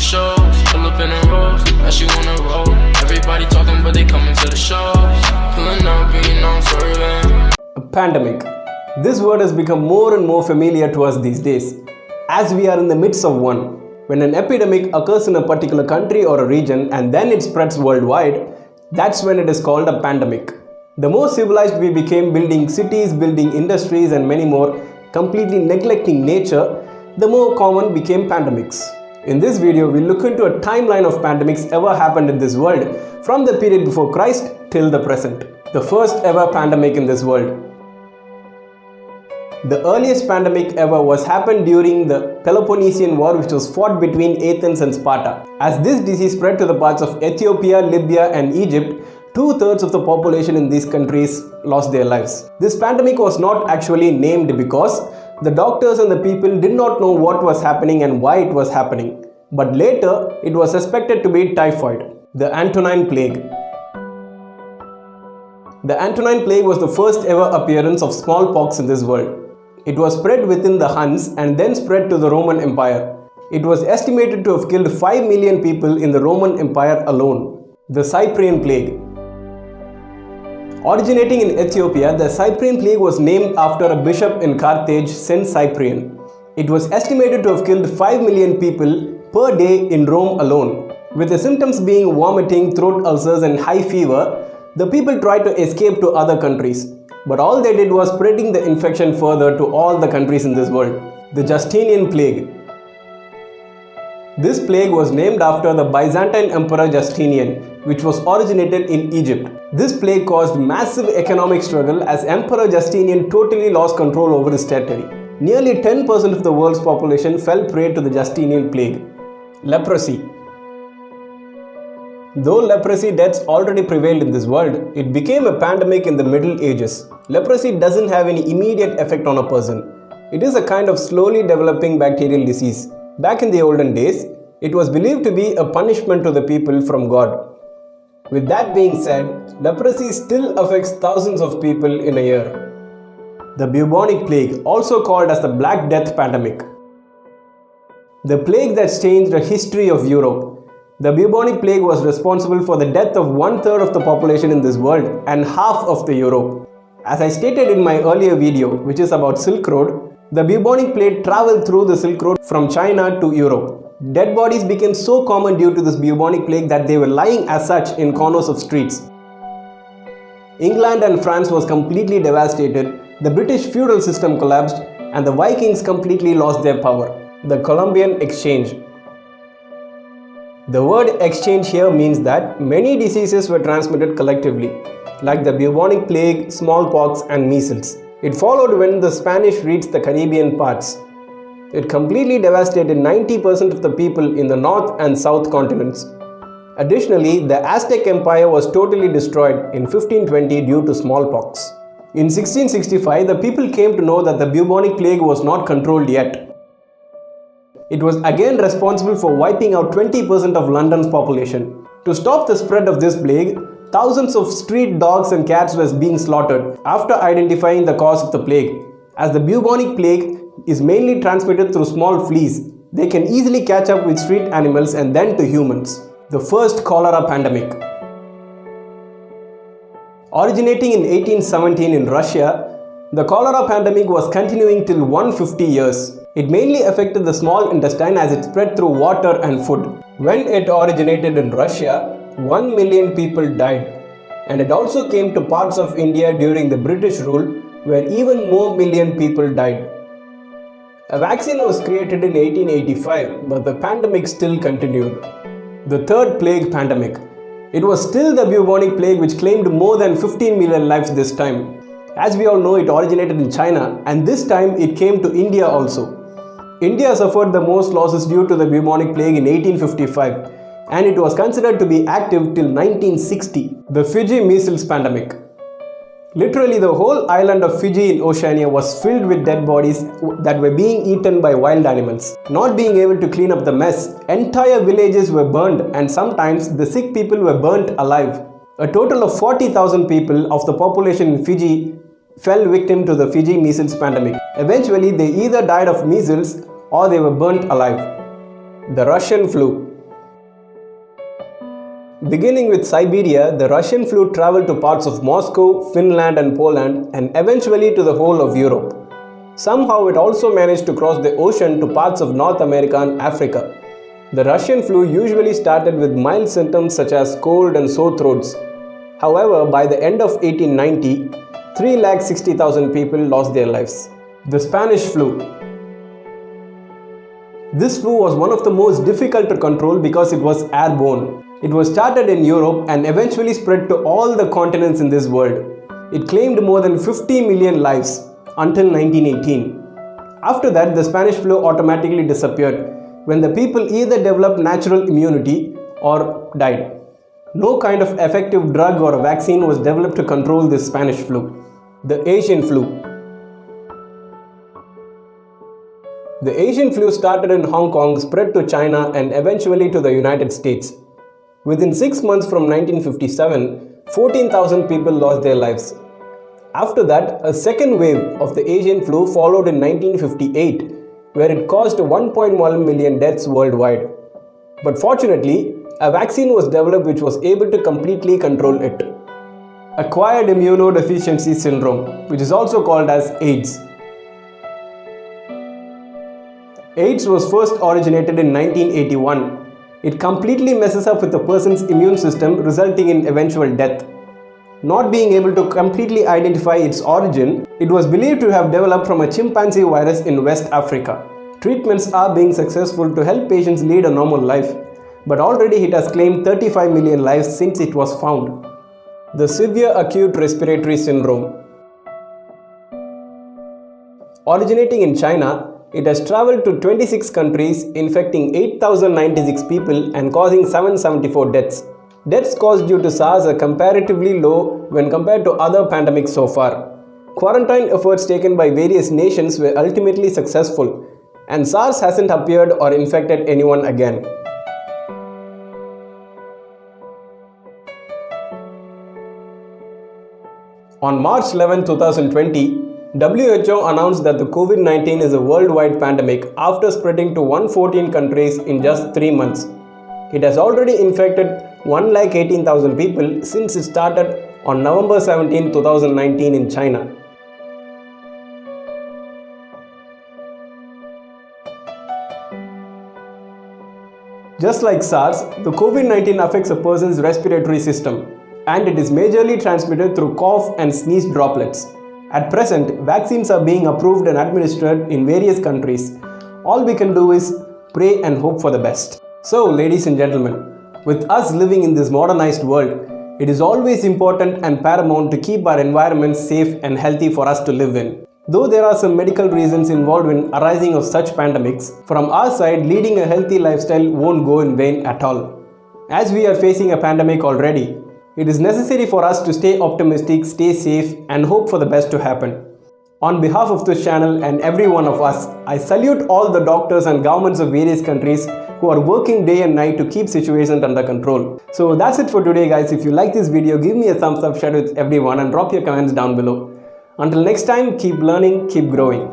shows. Pull up in a rose, now she wanna roll. Everybody talking, but they coming to the shows. Pulling up, being on swerving. A pandemic. This word has become more and more familiar to us these days, as we are in the midst of one. When an epidemic occurs in a particular country or a region and then it spreads worldwide, that's when it is called a pandemic. The more civilized we became, building cities, building industries and many more, completely neglecting nature, the more common became pandemics. In this video, we'll look into a timeline of pandemics ever happened in this world, from the period before Christ till the present. The first ever pandemic in this world. The earliest pandemic ever was happened during the Peloponnesian War, which was fought between Athens and Sparta. As this disease spread to the parts of Ethiopia, Libya and Egypt, 2/3 of the population in these countries lost their lives. This pandemic was not actually named because the doctors and the people did not know what was happening and why it was happening. But later, it was suspected to be typhoid, the Antonine Plague. The Antonine Plague was the first ever appearance of smallpox in this world. It was spread within the Huns and then spread to the Roman Empire. It was estimated to have killed 5 million people in the Roman Empire alone. The Cyprian Plague. Originating in Ethiopia, the Cyprian Plague was named after a bishop in Carthage, Saint Cyprian. It was estimated to have killed 5 million people per day in Rome alone. With the symptoms being vomiting, throat ulcers and high fever, the people tried to escape to other countries. But all they did was spreading the infection further to all the countries in this world. The Justinian Plague. This plague was named after the Byzantine Emperor Justinian, which was originated in Egypt. This plague caused massive economic struggle as Emperor Justinian totally lost control over his territory. Nearly 10% of the world's population fell prey to the Justinian Plague. Leprosy. Though leprosy deaths already prevailed in this world, it became a pandemic in the Middle Ages. Leprosy doesn't have any immediate effect on a person. It is a kind of slowly developing bacterial disease. Back in the olden days, it was believed to be a punishment to the people from God. With that being said, leprosy still affects thousands of people in a year. The bubonic plague, also called as the Black Death pandemic. The plague that changed the history of Europe. The bubonic plague was responsible for the death of 1/3 of the population in this world and half of the Europe. As I stated in my earlier video, which is about Silk Road, the bubonic plague traveled through the Silk Road from China to Europe. Dead bodies became so common due to this bubonic plague that they were lying as such in corners of streets. England and France was completely devastated, the British feudal system collapsed, and the Vikings completely lost their power. The Columbian Exchange. The word exchange here means that many diseases were transmitted collectively, like the bubonic plague, smallpox and measles. It followed when the Spanish reached the Caribbean parts. It completely devastated 90% of the people in the North and South continents. Additionally, the Aztec Empire was totally destroyed in 1520 due to smallpox. In 1665, the people came to know that the bubonic plague was not controlled yet. It was again responsible for wiping out 20% of London's population. To stop the spread of this plague, thousands of street dogs and cats were being slaughtered after identifying the cause of the plague. As the bubonic plague is mainly transmitted through small fleas, they can easily catch up with street animals and then to humans. The first cholera pandemic. Originating in 1817 in Russia, the cholera pandemic was continuing till 150 years. It mainly affected the small intestine as it spread through water and food. When it originated in Russia, 1 million people died. And it also came to parts of India during the British rule, where even more million people died. A vaccine was created in 1885, but the pandemic still continued. The third plague pandemic. It was still the bubonic plague which claimed more than 15 million lives this time. As we all know, it originated in China and this time it came to India also. India suffered the most losses due to the bubonic plague in 1855 and it was considered to be active till 1960. The Fiji measles pandemic. Literally the whole island of Fiji in Oceania was filled with dead bodies that were being eaten by wild animals. Not being able to clean up the mess, entire villages were burned and sometimes the sick people were burnt alive. A total of 40,000 people of the population in Fiji fell victim to the Fiji measles pandemic. Eventually, they either died of measles or they were burnt alive. The Russian flu. Beginning with Siberia, the Russian flu traveled to parts of Moscow, Finland and Poland, and eventually to the whole of Europe. Somehow it also managed to cross the ocean to parts of North America and Africa. The Russian flu usually started with mild symptoms such as cold and sore throats. However, by the end of 1890, 360,000 people lost their lives. The Spanish flu. This flu was one of the most difficult to control because it was airborne. It was started in Europe and eventually spread to all the continents in this world. It claimed more than 50 million lives until 1918. After that, the Spanish flu automatically disappeared when the people either developed natural immunity or died. No kind of effective drug or vaccine was developed to control this Spanish flu. The Asian flu. The Asian flu started in Hong Kong, spread to China and eventually to the United States. Within 6 months from 1957, 14,000 people lost their lives. After that, a second wave of the Asian flu followed in 1958, where it caused 1.1 million deaths worldwide. But fortunately, a vaccine was developed which was able to completely control it. Acquired immunodeficiency syndrome, which is also called as AIDS. AIDS was first originated in 1981. It completely messes up with a person's immune system, resulting in eventual death. Not being able to completely identify its origin, it was believed to have developed from a chimpanzee virus in West Africa. Treatments are being successful to help patients lead a normal life, but already it has claimed 35 million lives since it was found. The severe acute respiratory syndrome. Originating in China, it has traveled to 26 countries, infecting 8,096 people and causing 774 deaths. Deaths caused due to SARS are comparatively low when compared to other pandemics so far. Quarantine efforts taken by various nations were ultimately successful, and SARS hasn't appeared or infected anyone again. On March 11, 2020, WHO announced that the COVID-19 is a worldwide pandemic after spreading to 114 countries in just 3 months. It has already infected 118,000 people since it started on November 17, 2019 in China. Just like SARS, the COVID-19 affects a person's respiratory system, and it is majorly transmitted through cough and sneeze droplets. At present, vaccines are being approved and administered in various countries. All we can do is pray and hope for the best. So, ladies and gentlemen, with us living in this modernized world, it is always important and paramount to keep our environment safe and healthy for us to live in. Though there are some medical reasons involved in arising of such pandemics, from our side, leading a healthy lifestyle won't go in vain at all. As we are facing a pandemic already, it is necessary for us to stay optimistic, stay safe, and hope for the best to happen. On behalf of this channel and every one of us, I salute all the doctors and governments of various countries who are working day and night to keep situations under control. So that's it for today, guys. If you like this video, give me a thumbs up, share it with everyone, and drop your comments down below. Until next time, keep learning, keep growing.